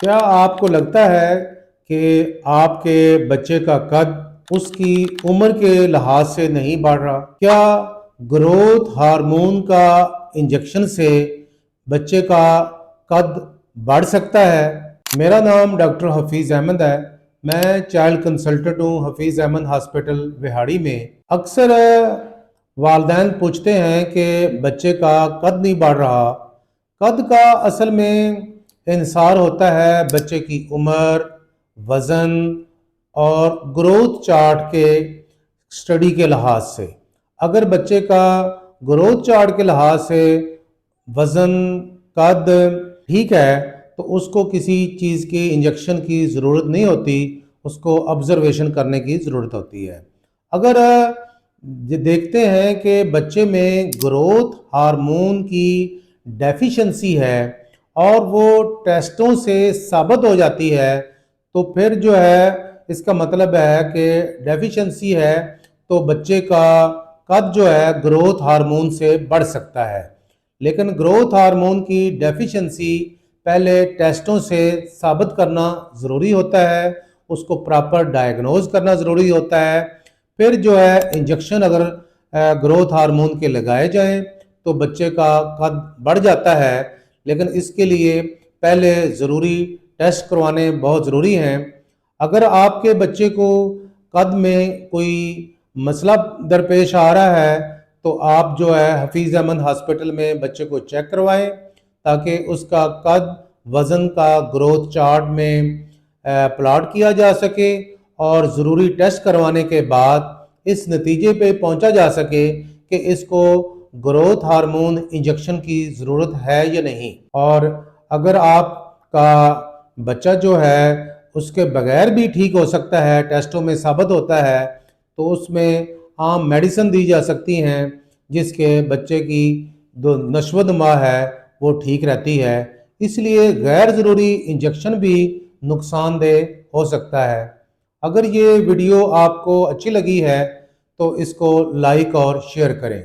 کیا آپ کو لگتا ہے کہ آپ کے بچے کا قد اس کی عمر کے لحاظ سے نہیں بڑھ رہا؟ کیا گروتھ ہارمون کا انجیکشن سے بچے کا قد بڑھ سکتا ہے؟ میرا نام ڈاکٹر حفیظ احمد ہے۔ میں چائلڈ کنسلٹنٹ ہوں حفیظ احمد ہاسپٹل وہاڑی میں۔ اکثر والدین پوچھتے ہیں کہ بچے کا قد نہیں بڑھ رہا۔ قد کا اصل میں انحصار ہوتا ہے بچے کی عمر، وزن اور گروتھ چارٹ کے سٹڈی کے لحاظ سے۔ اگر بچے کا گروتھ چارٹ کے لحاظ سے وزن، قد ٹھیک ہے تو اس کو کسی چیز کی انجیکشن کی ضرورت نہیں ہوتی، اس کو آبزرویشن کرنے کی ضرورت ہوتی ہے۔ اگر دیکھتے ہیں کہ بچے میں گروتھ ہارمون کی ڈیفیشنسی ہے اور وہ ٹیسٹوں سے ثابت ہو جاتی ہے، تو پھر جو ہے اس کا مطلب ہے کہ ڈیفیشنسی ہے تو بچے کا قد جو ہے گروتھ ہارمون سے بڑھ سکتا ہے۔ لیکن گروتھ ہارمون کی ڈیفیشنسی پہلے ٹیسٹوں سے ثابت کرنا ضروری ہوتا ہے، اس کو پراپر ڈائیگنوز کرنا ضروری ہوتا ہے، پھر جو ہے انجیکشن اگر گروتھ ہارمون کے لگائے جائیں تو بچے کا قد بڑھ جاتا ہے۔ لیکن اس کے لیے پہلے ضروری ٹیسٹ کروانے بہت ضروری ہیں۔ اگر آپ کے بچے کو قد میں کوئی مسئلہ درپیش آ رہا ہے تو آپ جو ہے حفیظ احمد ہاسپٹل میں بچے کو چیک کروائیں تاکہ اس کا قد، وزن کا گروتھ چارٹ میں پلاٹ کیا جا سکے اور ضروری ٹیسٹ کروانے کے بعد اس نتیجے پہ پہنچا جا سکے کہ اس کو گروتھ ہارمون انجیکشن کی ضرورت ہے یا نہیں۔ اور اگر آپ کا بچہ جو ہے اس کے بغیر بھی ٹھیک ہو سکتا ہے، ٹیسٹوں میں ثابت ہوتا ہے، تو اس میں عام میڈیسن دی جا سکتی ہیں جس کے بچے کی جو نشو و نما ہے وہ ٹھیک رہتی ہے۔ اس لیے غیر ضروری انجیکشن بھی نقصان دہ ہو سکتا ہے۔ اگر یہ ویڈیو آپ کو اچھی لگی ہے تو اس کو لائک اور شیئر کریں۔